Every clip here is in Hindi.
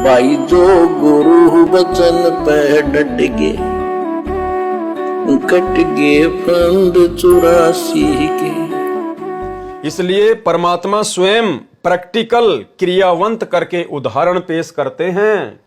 भाई जो गुरु बचन पे डट गए, कट गए फंद 84 के। इसलिए परमात्मा स्वयं प्रैक्टिकल क्रियावंत करके उदाहरण पेश करते हैं।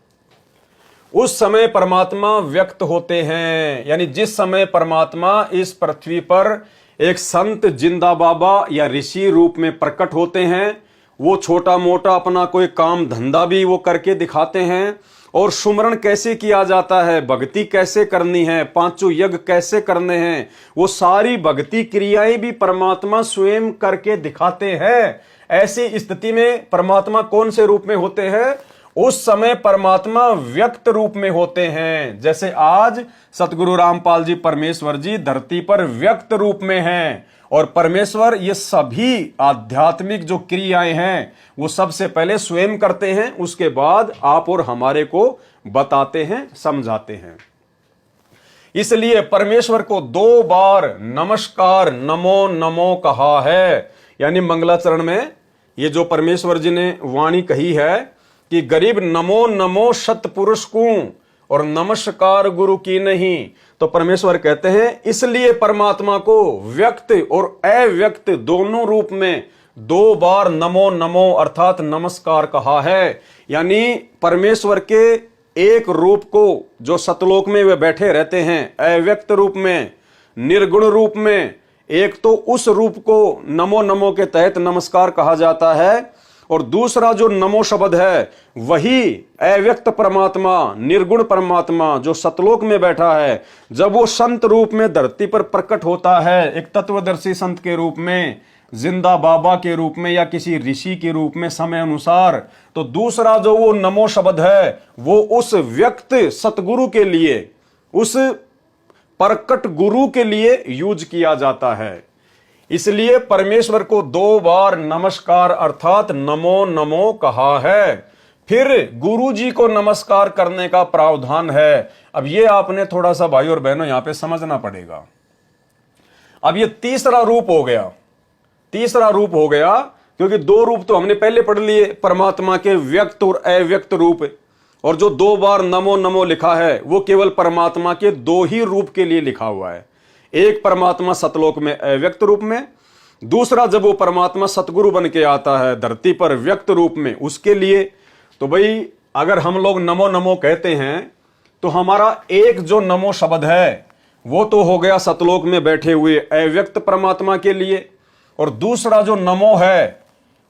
उस समय परमात्मा व्यक्त होते हैं, यानी जिस समय परमात्मा इस पृथ्वी पर एक संत जिंदा बाबा या ऋषि रूप में प्रकट होते हैं, वो छोटा मोटा अपना कोई काम धंधा भी वो करके दिखाते हैं। और सुमरण कैसे किया जाता है, भक्ति कैसे करनी है, पांचों यज्ञ कैसे करने हैं, वो सारी भक्ति क्रियाएं भी परमात्मा स्वयं करके दिखाते हैं। ऐसी स्थिति में परमात्मा कौन से रूप में होते हैं? उस समय परमात्मा व्यक्त रूप में होते हैं। जैसे आज सतगुरु रामपाल जी परमेश्वर जी धरती पर व्यक्त रूप में हैं, और परमेश्वर ये सभी आध्यात्मिक जो क्रियाएं हैं वो सबसे पहले स्वयं करते हैं, उसके बाद आप और हमारे को बताते हैं, समझाते हैं। इसलिए परमेश्वर को 2 बार नमस्कार नमो नमो कहा है। यानी मंगलाचरण में ये जो परमेश्वर जी ने वाणी कही है कि गरीब नमो नमो सतपुरुष को और नमस्कार गुरु की नहीं, तो परमेश्वर कहते हैं इसलिए परमात्मा को व्यक्त और अव्यक्त दोनों रूप में 2 बार नमो नमो अर्थात नमस्कार कहा है। यानी परमेश्वर के एक रूप को जो सतलोक में वे बैठे रहते हैं अव्यक्त रूप में, निर्गुण रूप में, एक तो उस रूप को नमो नमो के तहत नमस्कार कहा जाता है, और दूसरा जो नमो शब्द है वही अव्यक्त परमात्मा, निर्गुण परमात्मा जो सतलोक में बैठा है, जब वो संत रूप में धरती पर प्रकट होता है, एक तत्वदर्शी संत के रूप में, जिंदा बाबा के रूप में या किसी ऋषि के रूप में समय अनुसार, तो दूसरा जो वो नमो शब्द है वो उस व्यक्त सतगुरु के लिए, उस प्रकट गुरु के लिए यूज किया जाता है। इसलिए परमेश्वर को 2 बार नमस्कार अर्थात नमो नमो कहा है। फिर गुरु जी को नमस्कार करने का प्रावधान है। अब ये आपने थोड़ा सा भाई और बहनों यहां पे समझना पड़ेगा। अब ये तीसरा रूप हो गया, तीसरा रूप हो गया, क्योंकि 2 रूप तो हमने पहले पढ़ लिए, परमात्मा के व्यक्त और अव्यक्त रूप। और जो 2 बार नमो नमो लिखा है वो केवल परमात्मा के 2 ही रूप के लिए लिखा हुआ है। एक परमात्मा सतलोक में अव्यक्त रूप में, दूसरा जब वो परमात्मा सतगुरु बन के आता है धरती पर व्यक्त रूप में, उसके लिए। तो भाई अगर हम लोग नमो नमो कहते हैं तो हमारा एक जो नमो शब्द है वो तो हो गया सतलोक में बैठे हुए अव्यक्त परमात्मा के लिए, और दूसरा जो नमो है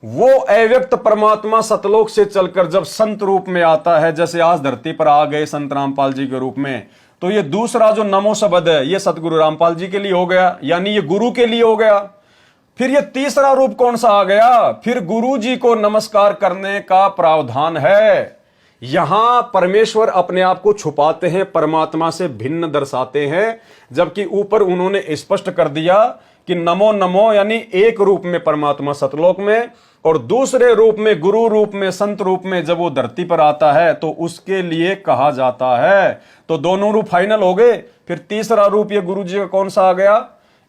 वो अव्यक्त परमात्मा सतलोक से चलकर जब संत रूप में आता है, जैसे आज धरती पर आ गए संत रामपाल जी के रूप में, तो ये दूसरा जो नमो शब्द है ये सतगुरु रामपाल जी के लिए हो गया, यानी ये गुरु के लिए हो गया। फिर ये तीसरा रूप कौन सा आ गया? फिर गुरु जी को नमस्कार करने का प्रावधान है। यहां परमेश्वर अपने आप को छुपाते हैं, परमात्मा से भिन्न दर्शाते हैं, जबकि ऊपर उन्होंने स्पष्ट कर दिया कि नमो नमो यानी एक रूप में परमात्मा सतलोक में, और दूसरे रूप में गुरु रूप में, संत रूप में जब वो धरती पर आता है तो उसके लिए कहा जाता है। तो दोनों रूप फाइनल हो गए। फिर तीसरा रूप ये गुरु जी का कौन सा आ गया?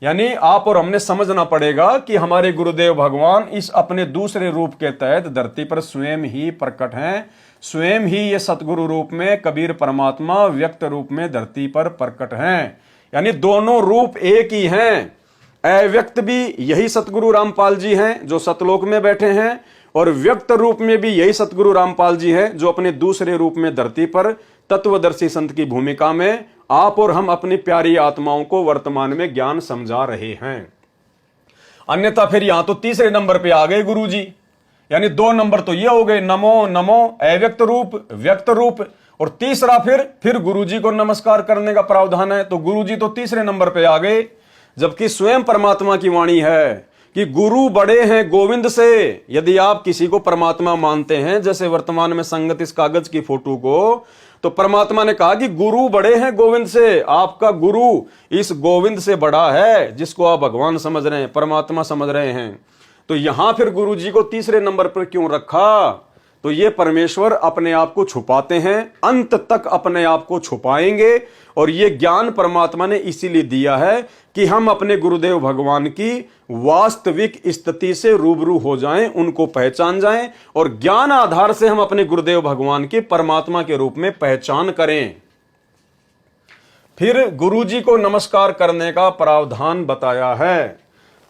यानी आप और हमने समझना पड़ेगा कि हमारे गुरुदेव भगवान इस अपने दूसरे रूप के तहत धरती पर स्वयं ही प्रकट हैं, स्वयं ही ये सतगुरु रूप में कबीर परमात्मा व्यक्त रूप में धरती पर प्रकट हैं। यानी दोनों रूप एक ही हैं। अव्यक्त भी यही सतगुरु रामपाल जी हैं जो सतलोक में बैठे हैं, और व्यक्त रूप में भी यही सतगुरु रामपाल जी हैं जो अपने दूसरे रूप में धरती पर तत्वदर्शी संत की भूमिका में आप और हम अपनी प्यारी आत्माओं को वर्तमान में ज्ञान समझा रहे हैं। अन्यथा फिर यहां तो तीसरे नंबर पे आ गए गुरु जी, यानी 2 नंबर तो ये हो गए, नमो नमो अव्यक्त रूप व्यक्त रूप, और तीसरा फिर गुरु जी को नमस्कार करने का प्रावधान है। तो गुरु जी तो तीसरे नंबर पे आ गए, जबकि स्वयं परमात्मा की वाणी है कि गुरु बड़े हैं गोविंद से। यदि आप किसी को परमात्मा मानते हैं, जैसे वर्तमान में संगत इस कागज की फोटो को, तो परमात्मा ने कहा कि गुरु बड़े हैं गोविंद से, आपका गुरु इस गोविंद से बड़ा है, जिसको आप भगवान समझ रहे हैं, परमात्मा समझ रहे हैं। तो यहां फिर गुरु जी को तीसरे नंबर पर क्यों रखा? तो ये परमेश्वर अपने आप को छुपाते हैं, अंत तक अपने आप को छुपाएंगे। और ये ज्ञान परमात्मा ने इसीलिए दिया है कि हम अपने गुरुदेव भगवान की वास्तविक स्थिति से रूबरू हो जाएं, उनको पहचान जाएं और ज्ञान आधार से हम अपने गुरुदेव भगवान की परमात्मा के रूप में पहचान करें। फिर गुरुजी को नमस्कार करने का प्रावधान बताया है।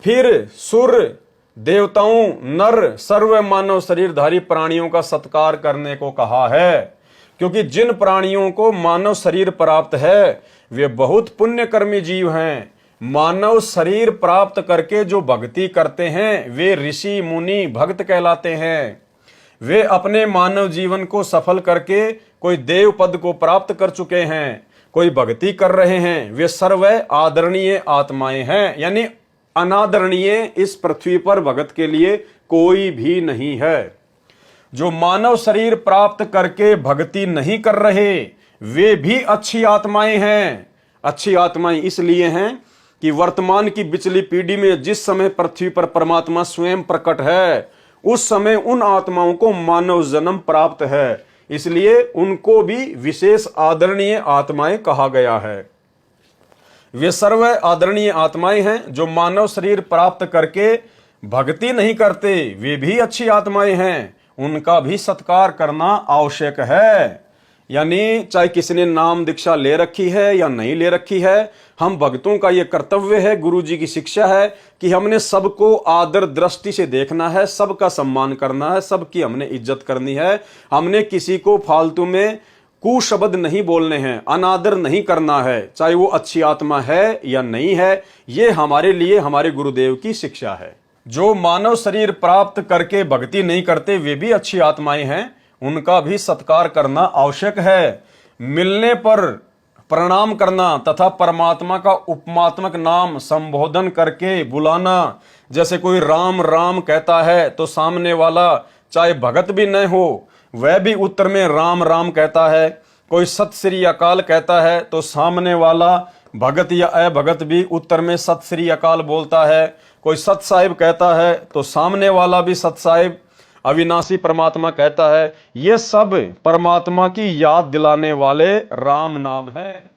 फिर सुर, देवताओं, नर, सर्व मानव शरीरधारी प्राणियों का सत्कार करने को कहा है, क्योंकि जिन प्राणियों को मानव शरीर प्राप्त है वे बहुत पुण्यकर्मी जीव हैं। मानव शरीर प्राप्त करके जो भक्ति करते हैं वे ऋषि मुनि भक्त कहलाते हैं। वे अपने मानव जीवन को सफल करके कोई देव पद को प्राप्त कर चुके हैं, कोई भक्ति कर रहे हैं, वे सर्व आदरणीय आत्माएं हैं। यानी अनादरणीय इस पृथ्वी पर भगत के लिए कोई भी नहीं है। जो मानव शरीर प्राप्त करके भक्ति नहीं कर रहे वे भी अच्छी आत्माएं हैं। अच्छी आत्माएं इसलिए हैं कि वर्तमान की पिछली पीढ़ी में जिस समय पृथ्वी पर परमात्मा स्वयं प्रकट है उस समय उन आत्माओं को मानव जन्म प्राप्त है, इसलिए उनको भी विशेष आदरणीय आत्माएं कहा गया है। वे सर्व आदरणीय आत्माएं हैं। जो मानव शरीर प्राप्त करके भक्ति नहीं करते वे भी अच्छी आत्माएं हैं, उनका भी सत्कार करना आवश्यक है। यानी चाहे किसी ने नाम दीक्षा ले रखी है या नहीं ले रखी है, हम भक्तों का यह कर्तव्य है, गुरु जी की शिक्षा है कि हमने सबको आदर दृष्टि से देखना है, सबका सम्मान करना है, सबकी हमने इज्जत करनी है। हमने किसी को फालतू में कुशब्द नहीं बोलने हैं, अनादर नहीं करना है, चाहे वो अच्छी आत्मा है या नहीं है। ये हमारे लिए हमारे गुरुदेव की शिक्षा है। जो मानव शरीर प्राप्त करके भक्ति नहीं करते वे भी अच्छी आत्माएं हैं, उनका भी सत्कार करना आवश्यक है। मिलने पर प्रणाम करना तथा परमात्मा का उपमात्मक नाम संबोधन करके बुलाना। जैसे कोई राम राम कहता है तो सामने वाला चाहे भगत भी न हो वह भी उत्तर में राम राम कहता है। कोई सत श्री अकाल कहता है तो सामने वाला भगत या अभगत भी उत्तर में सत श्री अकाल बोलता है। कोई सत साहिब कहता है तो सामने वाला भी सत साहिब अविनाशी परमात्मा कहता है। ये सब परमात्मा की याद दिलाने वाले राम नाम है।